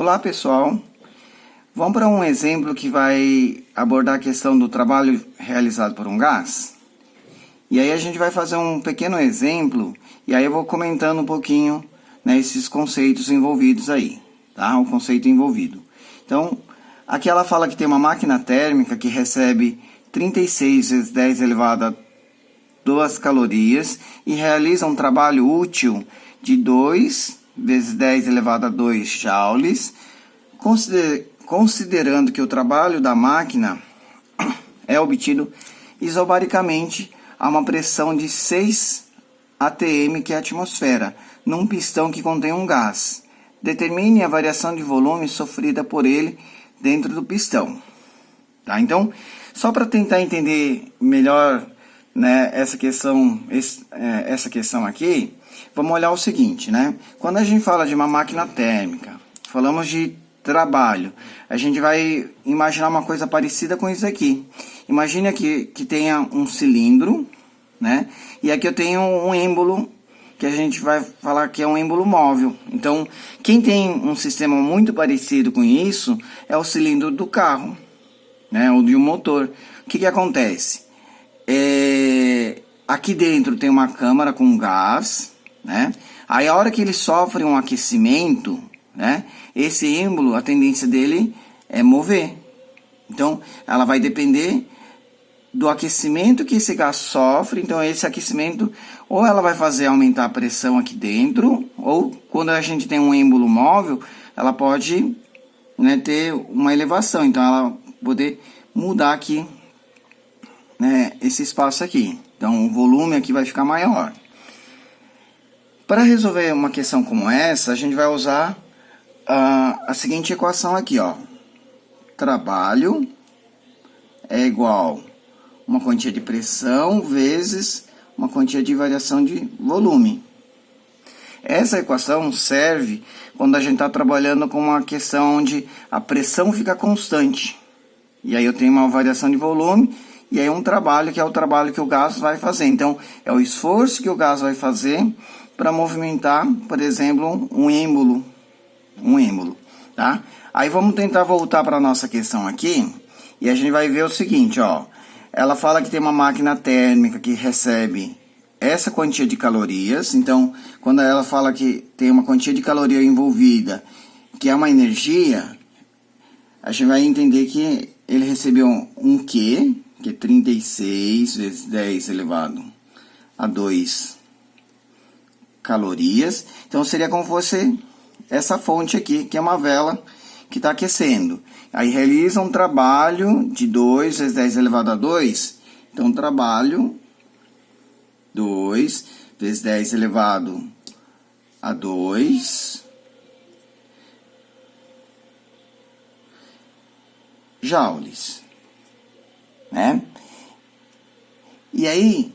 Olá pessoal, vamos para um exemplo que vai abordar a questão do trabalho realizado por um gás. E aí a gente vai fazer um pequeno exemplo e aí eu vou comentando um pouquinho, né, esses conceitos envolvidos aí, tá? O conceito envolvido. Então, aqui ela fala que tem uma máquina térmica que recebe 36 vezes 10 elevado a 2 calorias e realiza um trabalho útil de 2 vezes 10 elevado a 2 joules, considerando que o trabalho da máquina é obtido isobaricamente a uma pressão de 6 atm, que é a atmosfera, num pistão que contém um gás. Determine a variação de volume sofrida por ele dentro do pistão. Tá? Então, só para tentar entender melhor, né, essa questão aqui, vamos olhar o seguinte, né? Quando a gente fala de uma máquina térmica, falamos de trabalho, a gente vai imaginar uma coisa parecida com isso aqui. Imagine aqui que tenha um cilindro, né? E aqui eu tenho um êmbolo, que a gente vai falar que é um êmbolo móvel. Então, quem tem um sistema muito parecido com isso é o cilindro do carro, né? Ou de um motor. O que acontece? Aqui dentro tem uma câmara com gás, né? Aí a hora que ele sofre um aquecimento, né? Esse êmbolo, a tendência dele é mover. Então, ela vai depender do aquecimento que esse gás sofre. Então, esse aquecimento, ou ela vai fazer aumentar a pressão aqui dentro, ou quando a gente tem um êmbolo móvel, ela pode, né, ter uma elevação. Então, ela poder mudar aqui, né, esse espaço aqui. Então, o volume aqui vai ficar maior. Para resolver uma questão como essa, a gente vai usar a seguinte equação aqui, ó. Trabalho é igual uma quantia de pressão vezes uma quantia de variação de volume. Essa equação serve quando a gente está trabalhando com uma questão onde a pressão fica constante. E aí eu tenho uma variação de volume, e aí um trabalho que é o trabalho que o gás vai fazer. Então, é o esforço que o gás vai fazer para movimentar, por exemplo, um êmbolo, tá? Aí vamos tentar voltar para a nossa questão aqui, e a gente vai ver o seguinte, ó. Ela fala que tem uma máquina térmica que recebe essa quantia de calorias. Então, quando ela fala que tem uma quantia de caloria envolvida, que é uma energia, a gente vai entender que ele recebeu um Q, que é 36 vezes 10 elevado a 2 calorias. Então, seria como fosse essa fonte aqui, que é uma vela que está aquecendo. Aí, realiza um trabalho de 2 vezes 10 elevado a 2. Então, trabalho 2 vezes 10 elevado a 2 joules, né? E aí,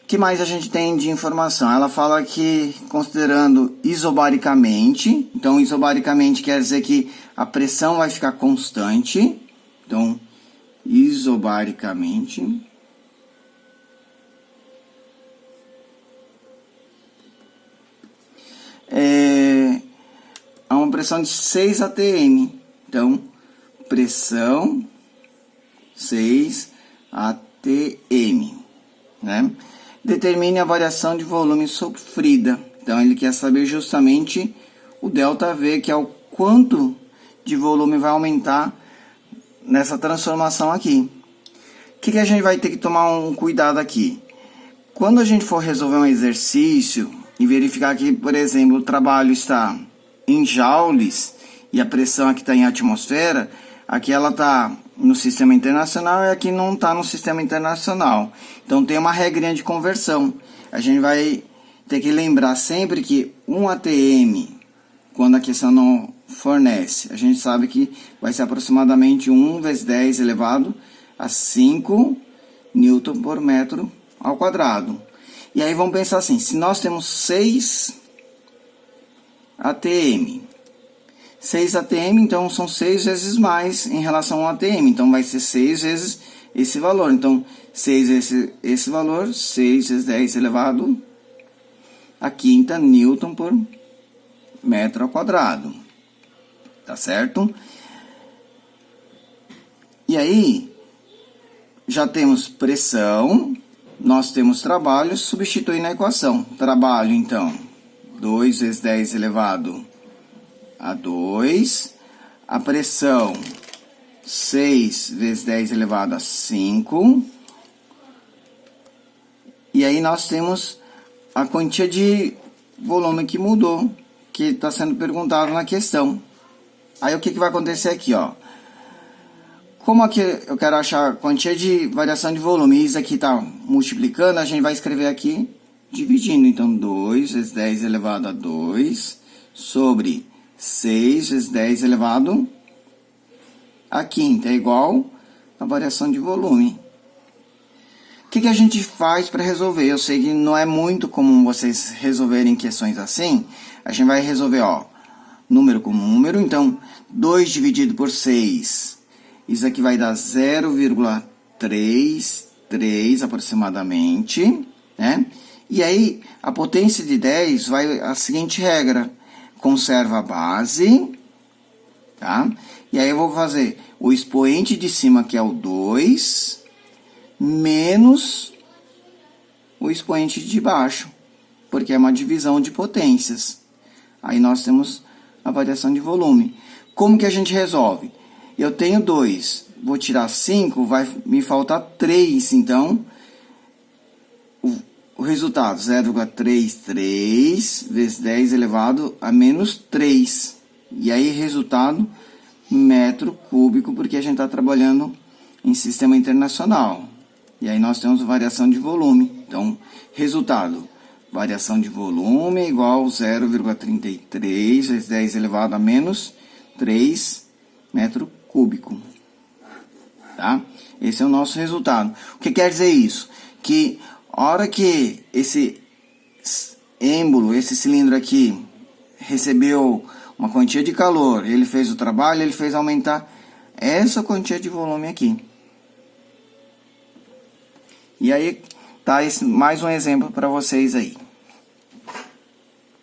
o que mais a gente tem de informação? Ela fala que, considerando isobaricamente, então isobaricamente quer dizer que a pressão vai ficar constante. Então, isobaricamente, há uma pressão de 6 atm. Então, pressão 6 atm, né? Determine a variação de volume sofrida. Então, ele quer saber justamente o ΔV, que é o quanto de volume vai aumentar nessa transformação aqui. O que a gente vai ter que tomar um cuidado aqui? Quando a gente for resolver um exercício e verificar que, por exemplo, o trabalho está em joules e a pressão aqui está em atmosfera, aqui ela está no sistema internacional e aqui não está no sistema internacional. Então tem uma regrinha de conversão. A gente vai ter que lembrar sempre que 1 atm, quando a questão não fornece, a gente sabe que vai ser aproximadamente 1 vezes 10 elevado a 5 newton por metro ao quadrado. E aí vamos pensar assim, se nós temos 6 atm, 6 atm, então são 6 vezes mais em relação ao atm. Então, vai ser 6 vezes esse valor. Então, 6 vezes esse valor, 6 vezes 10 elevado a quinta newton por metro ao quadrado. tá certo? E aí, já temos pressão, nós temos trabalho, substitui na equação. Trabalho, então, 2 vezes 10 elevado a 2. A pressão, 6 vezes 10 elevado a 5. E aí nós temos a quantia de volume que mudou, que está sendo perguntado na questão. Aí o que vai acontecer aqui, ó? Como aqui eu quero achar a quantia de variação de volume, e isso aqui está multiplicando, a gente vai escrever aqui dividindo. Então, 2 vezes 10 elevado a 2 sobre 6 vezes 10 elevado a quinta é igual a variação de volume. O que a gente faz para resolver? Eu sei que não é muito comum vocês resolverem questões assim. A gente vai resolver, ó, número com número. Então, 2 dividido por 6, isso aqui vai dar 0,33 aproximadamente, né? E aí, a potência de 10 vai a seguinte regra: conserva a base, tá? E aí eu vou fazer o expoente de cima, que é o 2, menos o expoente de baixo, porque é uma divisão de potências. Aí nós temos a variação de volume. Como que a gente resolve? Eu tenho 2, vou tirar 5, vai me faltar 3, então o resultado, 0,33 vezes 10 elevado a menos 3. E aí, resultado, metro cúbico, porque a gente está trabalhando em sistema internacional. E aí nós temos variação de volume. Então, resultado, variação de volume igual 0,33 vezes 10 elevado a menos 3 metro cúbico. Tá? Esse é o nosso resultado. O que quer dizer isso? Que a hora que esse êmbolo, esse cilindro aqui, recebeu uma quantia de calor, ele fez o trabalho, ele fez aumentar essa quantia de volume aqui. E aí, tá mais um exemplo para vocês aí.